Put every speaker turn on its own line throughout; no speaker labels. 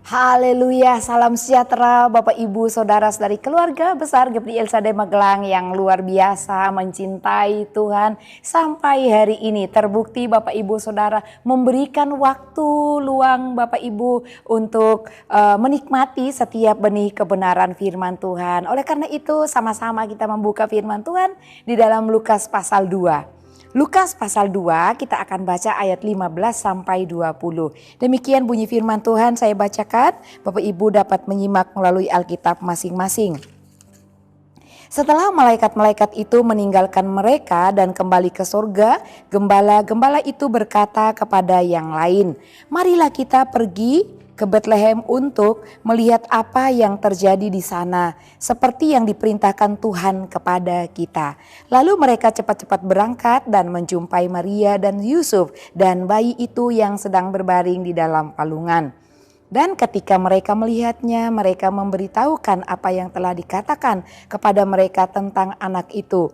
Haleluya, salam sejahtera Bapak Ibu Saudara dari keluarga besar GPI Elsadeh Magelang yang luar biasa mencintai Tuhan. Sampai hari ini terbukti Bapak Ibu Saudara memberikan waktu luang Bapak Ibu untuk menikmati setiap benih kebenaran firman Tuhan. Oleh karena itu sama-sama kita membuka firman Tuhan di dalam Lukas pasal 2. Lukas pasal 2 kita akan baca ayat 15 sampai 20. Demikian bunyi firman Tuhan saya bacakan. Bapak Ibu dapat menyimak melalui Alkitab masing-masing. Setelah malaikat-malaikat itu meninggalkan mereka dan kembali ke surga, gembala-gembala itu berkata kepada yang lain, "Marilah kita pergi ke Betlehem untuk melihat apa yang terjadi di sana, seperti yang diperintahkan Tuhan kepada kita." Lalu mereka cepat-cepat berangkat dan menjumpai Maria dan Yusuf dan bayi itu yang sedang berbaring di dalam palungan. Dan ketika mereka melihatnya, mereka memberitahukan apa yang telah dikatakan kepada mereka tentang anak itu.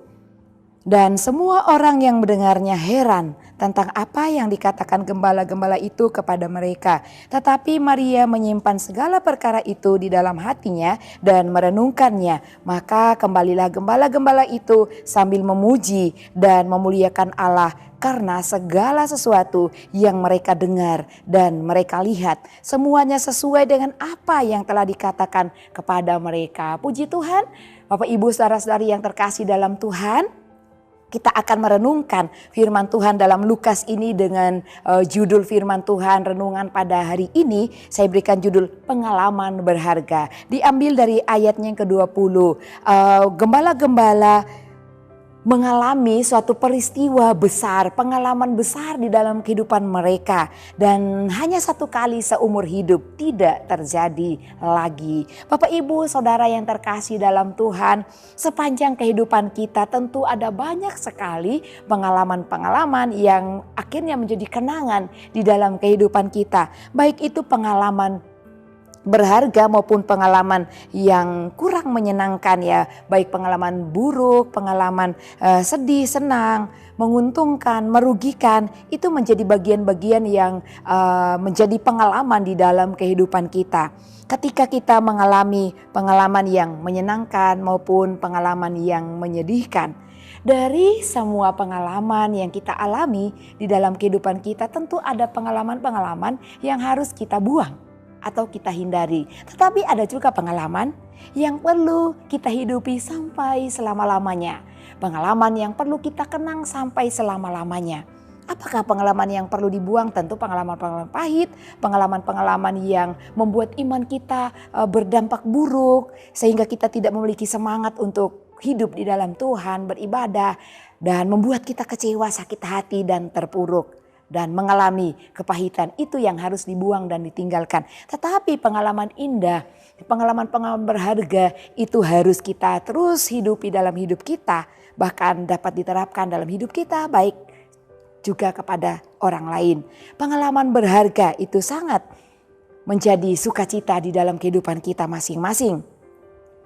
Dan semua orang yang mendengarnya heran tentang apa yang dikatakan gembala-gembala itu kepada mereka. Tetapi Maria menyimpan segala perkara itu di dalam hatinya dan merenungkannya. Maka kembalilah gembala-gembala itu sambil memuji dan memuliakan Allah karena segala sesuatu yang mereka dengar dan mereka lihat semuanya sesuai dengan apa yang telah dikatakan kepada mereka. Puji Tuhan, Bapak Ibu saudara-saudari yang terkasih dalam Tuhan. Kita akan merenungkan firman Tuhan dalam Lukas ini dengan judul firman Tuhan renungan pada hari ini. Saya berikan judul pengalaman berharga. Diambil dari ayatnya yang ke-20. Gembala-gembala mengalami suatu peristiwa besar, pengalaman besar di dalam kehidupan mereka. Dan hanya satu kali seumur hidup tidak terjadi lagi. Bapak Ibu Saudara yang terkasih dalam Tuhan, sepanjang kehidupan kita tentu ada banyak sekali pengalaman-pengalaman yang akhirnya menjadi kenangan di dalam kehidupan kita. Baik itu pengalaman berharga maupun pengalaman yang kurang menyenangkan ya, baik pengalaman buruk, pengalaman sedih, senang, menguntungkan, merugikan, itu menjadi bagian-bagian yang menjadi pengalaman di dalam kehidupan kita. Ketika kita mengalami pengalaman yang menyenangkan maupun pengalaman yang menyedihkan, dari semua pengalaman yang kita alami di dalam kehidupan kita tentu ada pengalaman-pengalaman yang harus kita buang atau kita hindari. Tetapi ada juga pengalaman yang perlu kita hidupi sampai selama-lamanya. Pengalaman yang perlu kita kenang sampai selama-lamanya. Apakah pengalaman yang perlu dibuang? Tentu pengalaman-pengalaman pahit, pengalaman-pengalaman yang membuat iman kita berdampak buruk, sehingga kita tidak memiliki semangat untuk hidup di dalam Tuhan, beribadah, dan membuat kita kecewa, sakit hati, dan terpuruk. Dan mengalami kepahitan, itu yang harus dibuang dan ditinggalkan. Tetapi pengalaman indah, pengalaman-pengalaman berharga itu harus kita terus hidupi dalam hidup kita. Bahkan dapat diterapkan dalam hidup kita, baik juga kepada orang lain. Pengalaman berharga itu sangat menjadi sukacita di dalam kehidupan kita masing-masing.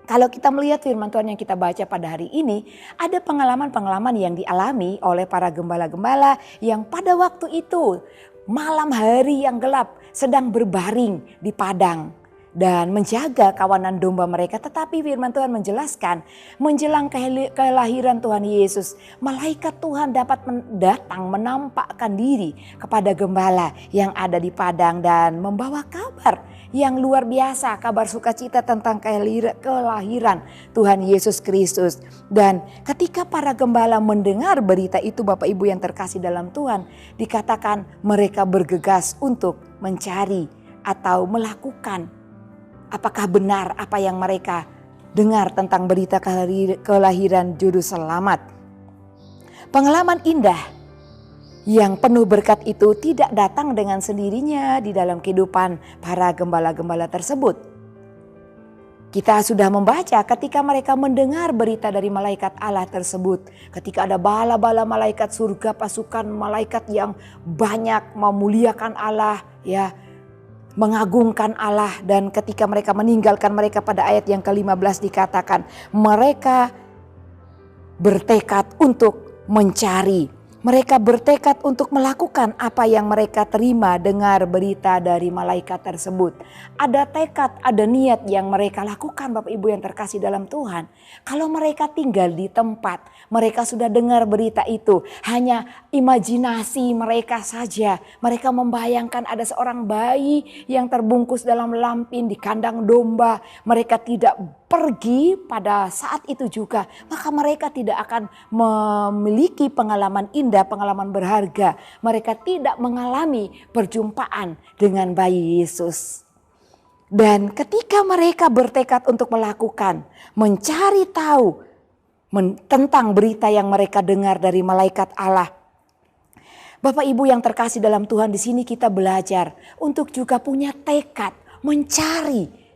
Kalau kita melihat firman Tuhan yang kita baca pada hari ini, ada pengalaman-pengalaman yang dialami oleh para gembala-gembala yang pada waktu itu malam hari yang gelap sedang berbaring di padang dan menjaga kawanan domba mereka. Tetapi firman Tuhan menjelaskan menjelang kelahiran Tuhan Yesus, malaikat Tuhan dapat datang menampakkan diri kepada gembala yang ada di padang dan membawa kabar yang luar biasa, kabar sukacita tentang kelahiran Tuhan Yesus Kristus. Dan ketika para gembala mendengar berita itu, Bapak Ibu yang terkasih dalam Tuhan, dikatakan mereka bergegas untuk mencari atau melakukan apakah benar apa yang mereka dengar tentang berita kelahiran juru selamat. Pengalaman indah yang penuh berkat itu tidak datang dengan sendirinya di dalam kehidupan para gembala-gembala tersebut. Kita sudah membaca ketika mereka mendengar berita dari malaikat Allah tersebut. Ketika ada bala-bala malaikat surga, pasukan malaikat yang banyak memuliakan Allah, ya, mengagungkan Allah. Dan ketika mereka meninggalkan mereka pada ayat yang ke-15 dikatakan mereka bertekad untuk mencari Mereka bertekad untuk melakukan apa yang mereka terima dengar berita dari malaikat tersebut. Ada tekad, ada niat yang mereka lakukan, Bapak Ibu yang terkasih dalam Tuhan. Kalau mereka tinggal di tempat, mereka sudah dengar berita itu, hanya imajinasi mereka saja. Mereka membayangkan ada seorang bayi yang terbungkus dalam lampin di kandang domba. Mereka tidak pergi pada saat itu juga, maka mereka tidak akan memiliki pengalaman indah, pengalaman berharga. Mereka tidak mengalami perjumpaan dengan bayi Yesus. Dan ketika mereka bertekad untuk melakukan, mencari tahu tentang berita yang mereka dengar dari malaikat Allah, Bapak Ibu yang terkasih dalam Tuhan, di sini kita belajar untuk juga punya tekad, mencari,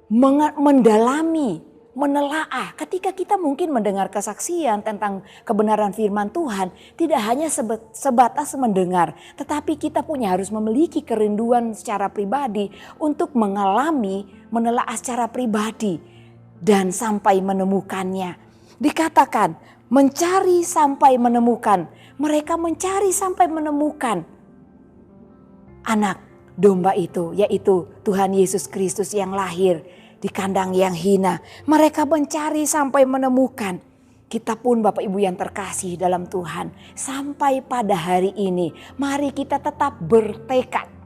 mendalami, menelaah. Ketika kita mungkin mendengar kesaksian tentang kebenaran firman Tuhan, tidak hanya sebatas mendengar, tetapi kita harus memiliki kerinduan secara pribadi untuk mengalami, menelaah secara pribadi dan sampai menemukannya. Dikatakan mencari sampai menemukan. Mereka mencari sampai menemukan anak domba itu, yaitu Tuhan Yesus Kristus yang lahir di kandang yang hina. Mereka mencari sampai menemukan. Kita pun Bapak Ibu yang terkasih dalam Tuhan, sampai pada hari ini mari kita tetap bertekad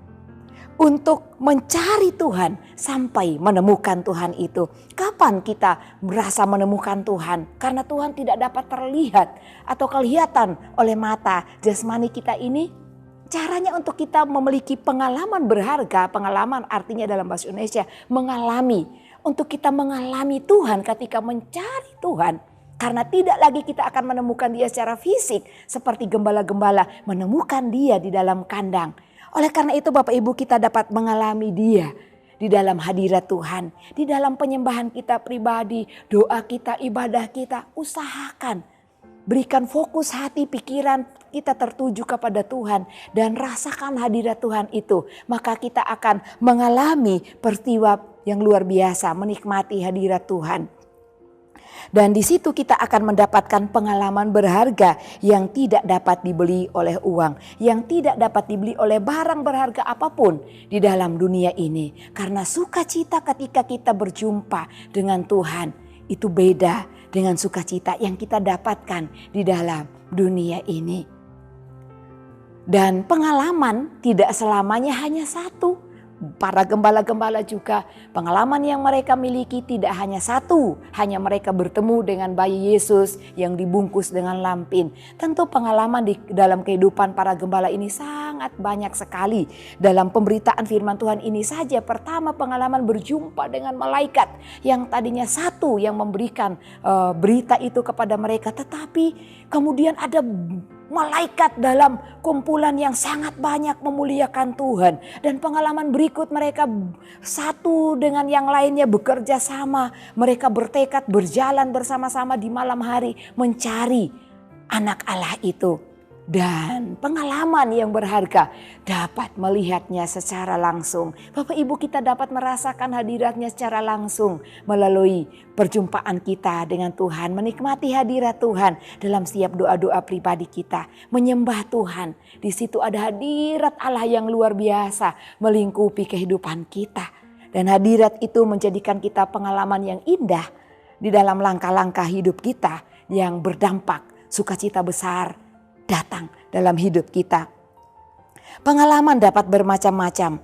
untuk mencari Tuhan sampai menemukan Tuhan itu. Kapan kita merasa menemukan Tuhan? Karena Tuhan tidak dapat terlihat atau kelihatan oleh mata jasmani kita ini. Caranya untuk kita memiliki pengalaman berharga, pengalaman artinya dalam bahasa Indonesia mengalami. Untuk kita mengalami Tuhan ketika mencari Tuhan. Karena tidak lagi kita akan menemukan dia secara fisik seperti gembala-gembala menemukan dia di dalam kandang. Oleh karena itu Bapak Ibu kita dapat mengalami dia di dalam hadirat Tuhan. Di dalam penyembahan kita pribadi, doa kita, ibadah kita, usahakan. Berikan fokus hati, pikiran kita tertuju kepada Tuhan dan rasakan hadirat Tuhan itu. Maka kita akan mengalami peristiwa yang luar biasa, menikmati hadirat Tuhan. Dan di situ kita akan mendapatkan pengalaman berharga yang tidak dapat dibeli oleh uang, yang tidak dapat dibeli oleh barang berharga apapun di dalam dunia ini. Karena sukacita ketika kita berjumpa dengan Tuhan itu beda dengan sukacita yang kita dapatkan di dalam dunia ini. Dan pengalaman tidak selamanya hanya satu. Para gembala-gembala juga pengalaman yang mereka miliki tidak hanya satu. Hanya mereka bertemu dengan bayi Yesus yang dibungkus dengan lampin. Tentu pengalaman di dalam kehidupan para gembala ini sangat banyak sekali. Dalam pemberitaan firman Tuhan ini saja, pertama pengalaman berjumpa dengan malaikat yang tadinya satu yang memberikan berita itu kepada mereka. Tetapi kemudian ada malaikat dalam kumpulan yang sangat banyak memuliakan Tuhan. Dan pengalaman berikut mereka satu dengan yang lainnya bekerja sama. Mereka bertekad berjalan bersama-sama di malam hari mencari anak Allah itu. Dan pengalaman yang berharga dapat melihatnya secara langsung. Bapak Ibu kita dapat merasakan hadiratnya secara langsung melalui perjumpaan kita dengan Tuhan. Menikmati hadirat Tuhan dalam setiap doa-doa pribadi kita. Menyembah Tuhan. Di situ ada hadirat Allah yang luar biasa melingkupi kehidupan kita. Dan hadirat itu menjadikan kita pengalaman yang indah di dalam langkah-langkah hidup kita yang berdampak sukacita besar datang dalam hidup kita. Pengalaman dapat bermacam-macam.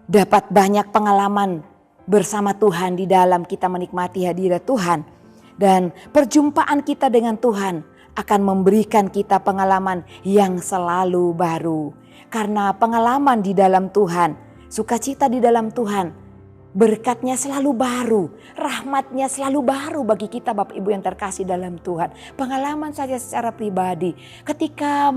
Dapat banyak pengalaman bersama Tuhan di dalam kita menikmati hadirat Tuhan. Dan perjumpaan kita dengan Tuhan akan memberikan kita pengalaman yang selalu baru. Karena pengalaman di dalam Tuhan, sukacita di dalam Tuhan, berkatnya selalu baru, rahmatnya selalu baru bagi kita Bapak Ibu yang terkasih dalam Tuhan. Pengalaman saja secara pribadi ketika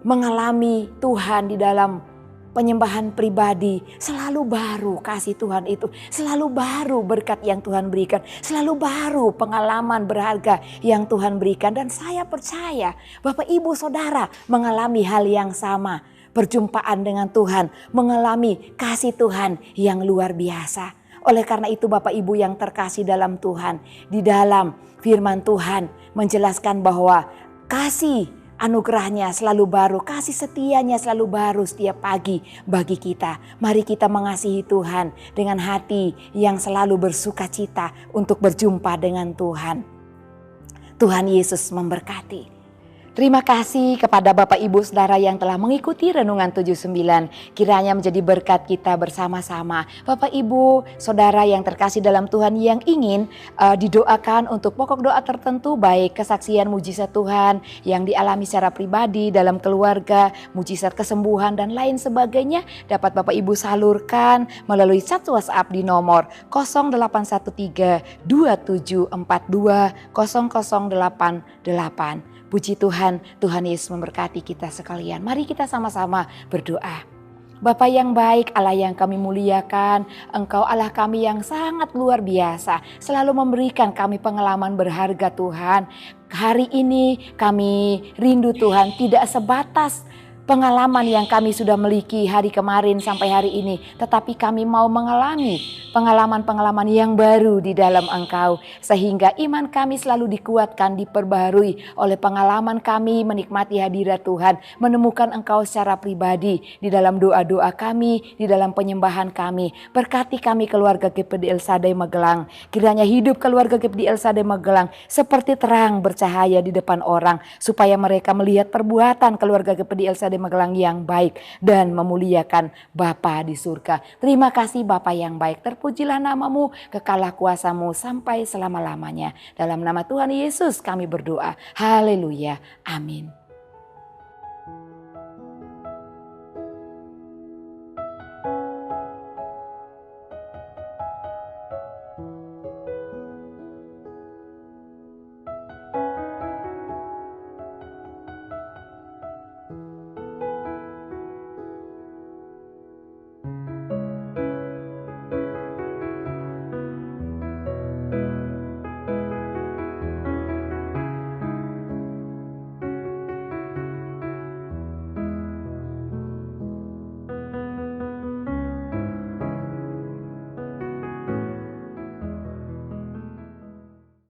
mengalami Tuhan di dalam penyembahan pribadi, selalu baru kasih Tuhan itu, selalu baru berkat yang Tuhan berikan, selalu baru pengalaman berharga yang Tuhan berikan. Dan saya percaya Bapak Ibu Saudara mengalami hal yang sama. Perjumpaan dengan Tuhan, mengalami kasih Tuhan yang luar biasa. Oleh karena itu Bapak Ibu yang terkasih dalam Tuhan, di dalam firman Tuhan menjelaskan bahwa kasih anugerahnya selalu baru, kasih setianya selalu baru setiap pagi bagi kita. Mari kita mengasihi Tuhan dengan hati yang selalu bersuka cita untuk berjumpa dengan Tuhan. Tuhan Yesus memberkati. Terima kasih kepada Bapak Ibu Saudara yang telah mengikuti Renungan 79. Kiranya menjadi berkat kita bersama-sama. Bapak Ibu Saudara yang terkasih dalam Tuhan yang ingin didoakan untuk pokok doa tertentu, baik kesaksian mujizat Tuhan yang dialami secara pribadi dalam keluarga, mujizat kesembuhan dan lain sebagainya, dapat Bapak Ibu salurkan melalui chat WhatsApp di nomor 0813 2742 0088. Puji Tuhan, Tuhan Yesus memberkati kita sekalian. Mari kita sama-sama berdoa. Bapa yang baik, Allah yang kami muliakan, Engkau Allah kami yang sangat luar biasa, selalu memberikan kami pengalaman berharga Tuhan. Hari ini kami rindu Tuhan, tidak sebatas pengalaman yang kami sudah miliki hari kemarin sampai hari ini, tetapi kami mau mengalami pengalaman-pengalaman yang baru di dalam Engkau, sehingga iman kami selalu dikuatkan, diperbaharui oleh pengalaman kami menikmati hadirat Tuhan, menemukan Engkau secara pribadi di dalam doa-doa kami, di dalam penyembahan kami. Berkati kami keluarga GPD El Shaddai Magelang, kiranya hidup keluarga GPD El Shaddai Magelang seperti terang bercahaya di depan orang, supaya mereka melihat perbuatan keluarga GPD El Shaddai Magelang yang baik dan memuliakan Bapa di surga. Terima kasih Bapa yang baik, terpujilah namamu, kekalah kuasamu sampai selama-lamanya. Dalam nama Tuhan Yesus kami berdoa. Haleluya. Amin.